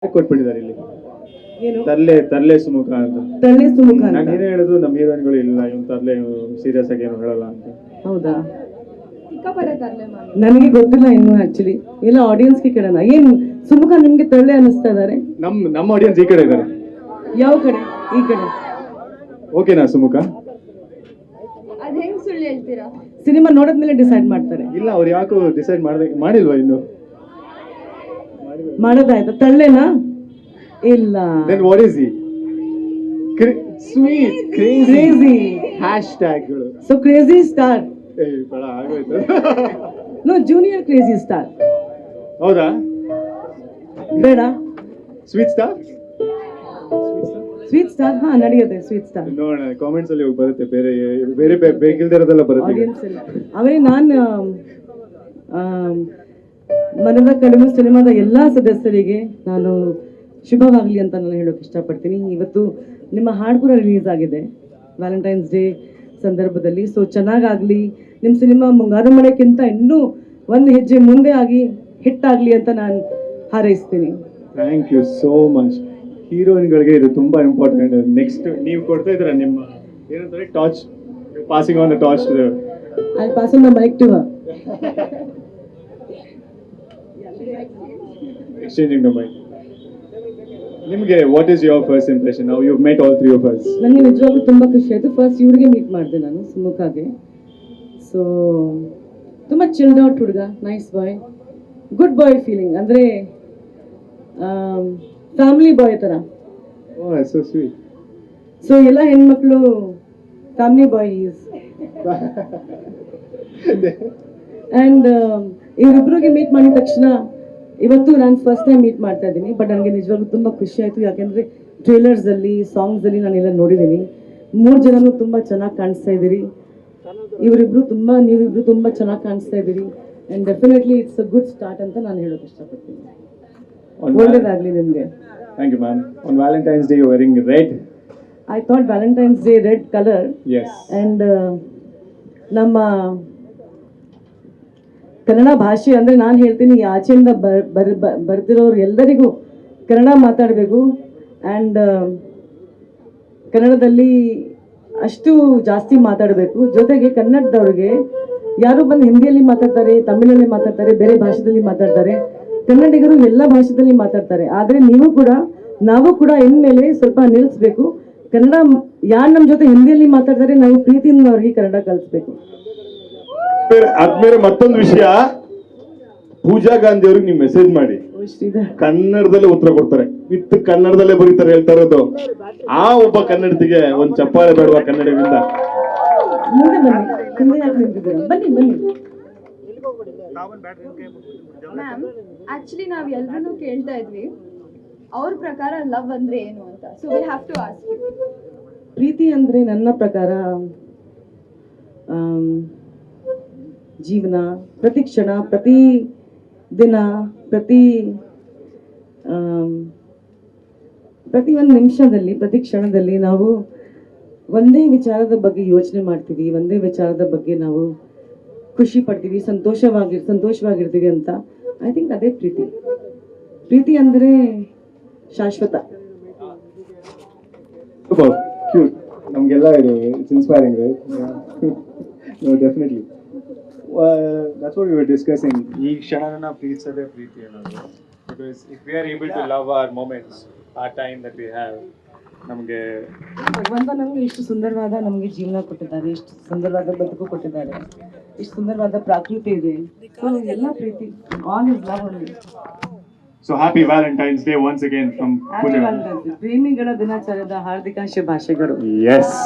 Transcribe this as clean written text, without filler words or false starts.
ಕೊಟ್ಬಿಟ್ಟಿದ್ದಾರೆ ಇಲ್ಲಿ ಏನು ತರ್ಲೆ ತರ್ಲೆ ಸುಮುಖ ಅಂತ. ತಳ್ಳಿ ಸುಮುಖ ಅಂತ. ನಾನು ಏನೇ ಹೇಳಿದ್ರು ನಮ್ಮ ಹೀರೋಯಿನ್ಗಳು ಇಲ್ಲ ಇವ್ನು ತರ್ಲೆ ಸೀರಿಯಸ್ ಆಗಿ ಏನು ಹೇಳಲ್ಲ ಅಂತ. ಹೌದಾ ಸಿಕ್ಕಾಪಟ್ಟೆ ತರಲೆ ಮ್ಯಾಮ್. ನನಗೆ ಗೊತ್ತಿಲ್ಲ ಇನ್ನು ಆಕ್ಚುಲಿ ಎಲ್ಲ ಆಡಿಯನ್ಸ್ಗೆ ಕೇಳೋಣ. ಏನು ಸುಮುಖ ನಿಮ್ಗೆ ತಳ್ಳೆ ಅನಿಸ್ತಾ ಇದಾರೆ? ನಮ್ಮ ಆಡಿಯನ್ಸ್ ಈ ಕಡೆ ಇದ್ದಾರೆ. ಯಾವ ಕಡೆ? ಈ ಕಡೆ. ಓಕೆನಾ ಸುಮುಖ? ಅದ್ ಹೆಂಗ್ ಸುಳ್ಳು ಹೇಳ್ತೀರಾ? ಸಿನಿಮಾ ನೋಡಿದ್ಮೇಲೆ ಡಿಸೈಡ್ ಮಾಡ್ತಾರೆ. ಇಲ್ಲ ಅವ್ರು ಯಾಕೋ ಡಿಸೈಡ್ ಮಾಡಿಲ್ವಾ ಇನ್ನು? ಮಾಡೋದಾಯ್ತಾ? ತಳ್ಳೆನಾ? ಇಲ್ಲ. Then what is he? Sweet crazy crazy ಹ್ಯಾಶ್ಟ್ಯಾಗ್ಗಳು. So crazy star. ಬೇಡ ಆಗೋಯ್ತು. No junior crazy star. ಹೌದಾ? ಬೇಡ ಸ್ವೀಟ್ ಸ್ಟಾರ್? Sweet star. ಹಾ ನಡೆಯುತ್ತೆ ಸ್ವೀಟ್ ಸ್ಟಾರ್. ನೋಡೋಣ ಕಾಮೆಂಟ್ಸ್ ಅಲ್ಲಿ ಹೋಗಿ ಬರುತ್ತೆ. ಬೇರೆ ಬೇರೆ ಬೇಕಿಲ್ದಿರೋದೆಲ್ಲ ಬರುತ್ತೆ ಈಗ. ಆಡಿಯನ್ಸ್ ಎಲ್ಲ ಅವರೇ. ನಾನು ಮನದ ಕಡಿಮೆ ಸಿನಿಮಾದ ಎಲ್ಲಾ ಸದಸ್ಯರಿಗೆ ನಾನು ಶುಭವಾಗಲಿ ಅಂತ ನಾನು ಹೇಳೋಕೆ ಇಷ್ಟಪಡ್ತೀನಿ. ಇವತ್ತು ನಿಮ್ಮ ಹಾಡು ಕೂಡ ರಿಲೀಸ್ ಆಗಿದೆ ವ್ಯಾಲೆಂಟೈನ್ಸ್ ಡೇ ಸಂದರ್ಭದಲ್ಲಿ. ಸೊ ಚೆನ್ನಾಗಾಗಲಿ ನಿಮ್ಮ ಸಿನಿಮಾ. ಮುಂಗಾರು ಮಳೆಕ್ಕಿಂತ ಇನ್ನೂ ಒಂದು ಹೆಜ್ಜೆ ಮುಂದೆ ಆಗಿ ಹಿಟ್ ಆಗಲಿ ಅಂತ ನಾನು ಹಾರೈಸ್ತೀನಿ. Thank you so much. ಹೀರೋಯಿನ್ಗಳಿಗೆ ಇದು ತುಂಬಾ ಇಂಪಾರ್ಟೆಂಟ್. ನೆಕ್ಸ್ಟ್ ನೀವು ಕೊಡ್ತಾ ಇದ್ದೀರಾ ನಿಮ್ಮ ಏನಂತಾರೆ torch, passing on the torch. I pass on the mic to her. Exchanging the mic. ನಿಮಗೆ what is your first impression? Now you met all three of us. ನನಗೆ ನಿಜವಾಗ್ಲೂ ತುಂಬ ಖುಷಿ ಆಯಿತು. ಫಸ್ಟ್ ಇವ್ರಿಗೆ ಮೀಟ್ ಮಾಡಿದೆ ನಾನು, ಸುಮುಖಾಗೆ. ಸೊ ತುಂಬ ಚಿಲ್ಡ್ ಔಟ್ ಹುಡುಗ, nice boy, good boy feeling. ಅಂದರೆ ಫ್ಯಾಮಿಲಿ ಬಾಯ್ ಥರ. Oh so sweet. ಸೊ ಎಲ್ಲ ಹೆಣ್ಮಕ್ಳು ಫ್ಯಾಮಿಲಿ ಬಾಯ್ ಈಸ್. ಆ್ಯಂಡ್ ಇವರಿಬ್ಬರಿಗೆ ಮೀಟ್ ಮಾಡಿದ ತಕ್ಷಣ ಇವತ್ತು ನಾನು ಫಸ್ಟ್ ಟೈಮ್ ಮೀಟ್ ಮಾಡ್ತಾ ಇದ್ದೀನಿ. ಬಟ್ ನನಗೆ ನಿಜವಾಗ್ಲೂ ತುಂಬ ಖುಷಿ ಆಯಿತು. ಯಾಕೆಂದರೆ ಟ್ರೇಲರ್ಸಲ್ಲಿ ಸಾಂಗ್ಸಲ್ಲಿ ನಾನೆಲ್ಲ ನೋಡಿದ್ದೀನಿ. 3 ಜನನೂ ತುಂಬ ಚೆನ್ನಾಗಿ ಕಾಣಿಸ್ತಾ ಇದ್ದೀರಿ. ನೀವಿಬ್ರು ತುಂಬ ಚೆನ್ನಾಗಿ ಕಾಣಿಸ್ತಾ ಇದ್ದೀರಿ. And definitely it's a good start ಅಂತ ನಾನು ಹೇಳೋಕೆ ಇಷ್ಟಪಡ್ತೀನಿ. ಒಳ್ಳೆಯದಾಗಲಿ ನಿಮಗೆ. Thank you ma'am. On Valentine's Day you wearing red. I thought Valentine's Day red colour. Yes. And ನಮ್ಮ ಕನ್ನಡ ಭಾಷೆ ಅಂದರೆ ನಾನು ಹೇಳ್ತೀನಿ ಆಚೆಯಿಂದ ಬರ್ತಿರೋರು ಎಲ್ಲರಿಗೂ ಕನ್ನಡ ಮಾತಾಡಬೇಕು. ಆ್ಯಂಡ್ ಕನ್ನಡದಲ್ಲಿ ಅಷ್ಟು ಜಾಸ್ತಿ ಮಾತಾಡಬೇಕು. ಜೊತೆಗೆ ಕನ್ನಡದವ್ರಿಗೆ ಯಾರು ಬಂದು ಹಿಂದಿಯಲ್ಲಿ ಮಾತಾಡ್ತಾರೆ, ತಮಿಳಲ್ಲಿ ಮಾತಾಡ್ತಾರೆ, ಬೇರೆ ಭಾಷೆಯಲ್ಲಿ ಮಾತಾಡ್ತಾರೆ. ಕನ್ನಡಿಗರು ಎಲ್ಲ ಭಾಷೆಯಲ್ಲಿ ಮಾತಾಡ್ತಾರೆ. ಆದರೆ ನಾವು ಕೂಡ ಇನ್ಮೇಲೆ ಸ್ವಲ್ಪ ನಿಲ್ಲಿಸ್ಬೇಕು. ಕನ್ನಡ ಯಾರು ನಮ್ಮ ಜೊತೆ ಹಿಂದಿಯಲ್ಲಿ ಮಾತಾಡ್ತಾರೆ ನಾವು ಪ್ರೀತಿಯಿಂದ ಅವ್ರಿಗೆ ಕನ್ನಡ ಕಲಿಸ್ಬೇಕು. ಆದ್ಮೇಲೆ ಮತ್ತೊಂದು ವಿಷಯ, ಪೂಜಾ ಗಾಂಧಿ ಅವ್ರಿಗೆ ನೀವು ಮೆಸೇಜ್ ಮಾಡಿ, ಕನ್ನಡದಲ್ಲೇ ಉತ್ತರ ಕೊಡ್ತಾರೆ. ವಿತ್ ಕನ್ನಡದಲ್ಲೇ ಬರೀತಾರೆ ಹೇಳ್ತಾ ಇರೋದು. ಆ ಒಬ್ಬ ಕನ್ನಡತಿಗೆ ಒಂದ್ ಚಪ್ಪಾಳೆ ಬೇಡವಾ ಕನ್ನಡದಿಂದ? ಮುಂದೆ ಯಾಕೆ ನಿಂತಿದ್ದೀರಾ? ಬನ್ನಿ. ಮ್ಯಾಮ್ ಆಕ್ಚುಲಿ ನಾವ್ ಎಲ್ರೂ ಕೇಳ್ತಾ ಇದ್ವಿ ಅವ್ರ ಪ್ರಕಾರ ಲವ್ ಅಂದ್ರೆ ಏನು ಅಂತ. So we have to ask you. ಪ್ರೀತಿ ಅಂದರೆ ನನ್ನ ಪ್ರಕಾರ ಜೀವನ, ಪ್ರತಿ ಕ್ಷಣ, ಪ್ರತಿ ದಿನ, ಪ್ರತಿ ಒಂದು ನಿಮಿಷದಲ್ಲಿ, ಪ್ರತಿ ಕ್ಷಣದಲ್ಲಿ ನಾವು ಒಂದೇ ವಿಚಾರದ ಬಗ್ಗೆ ಯೋಚನೆ ಮಾಡ್ತೀವಿ, ಒಂದೇ ವಿಚಾರದ ಬಗ್ಗೆ ನಾವು ಖುಷಿ ಪಡ್ತೀವಿ, ಸಂತೋಷವಾಗಿರ್ತೀವಿ ಅಂತ. ಐ ಥಿಂಕ್ ಅದೇ ಪ್ರೀತಿ ಅಂದರೆ ಶಾಶ್ವತ. Super cute. ನಮಗೆಲ್ಲ ಇದು it's inspiring, right? No definitely. That's what we were discussing. ಈ ಕ್ಷಣನ ಪ್ರೀತಿಸೋದೇ ಪ್ರೀತಿ ಅನ್ನೋದು. Because if we are able to love our moments, ಆ ಟೈಮ್ ದಟ್ ವಿ ಹ್ಯಾವ್, ನಮಗೆ ಭಗವಂತ ನಮಗೆ ಇಷ್ಟು ಸುಂದರವಾದ ನಮಗೆ ಜೀವನ ಕೊಟ್ಟಿದ್ದಾರೆ, ಇಷ್ಟು ಸುಂದರವಾದ ಬದುಕು ಕೊಟ್ಟಿದ್ದಾರೆ, ಇಷ್ಟು ಸುಂದರವಾದ ಪ್ರಕೃತಿ ಇದೆ. ಸೊ ಎಲ್ಲ ಪ್ರೀತಿ, all is love only. So happy Valentine's day once again from Pooja. ಪ್ರೇಮಿಗಳ ದಿನಾಚರಣೆದ ಹಾರ್ದಿಕ ಶುಭಾಶಯಗಳು. ಎಸ್.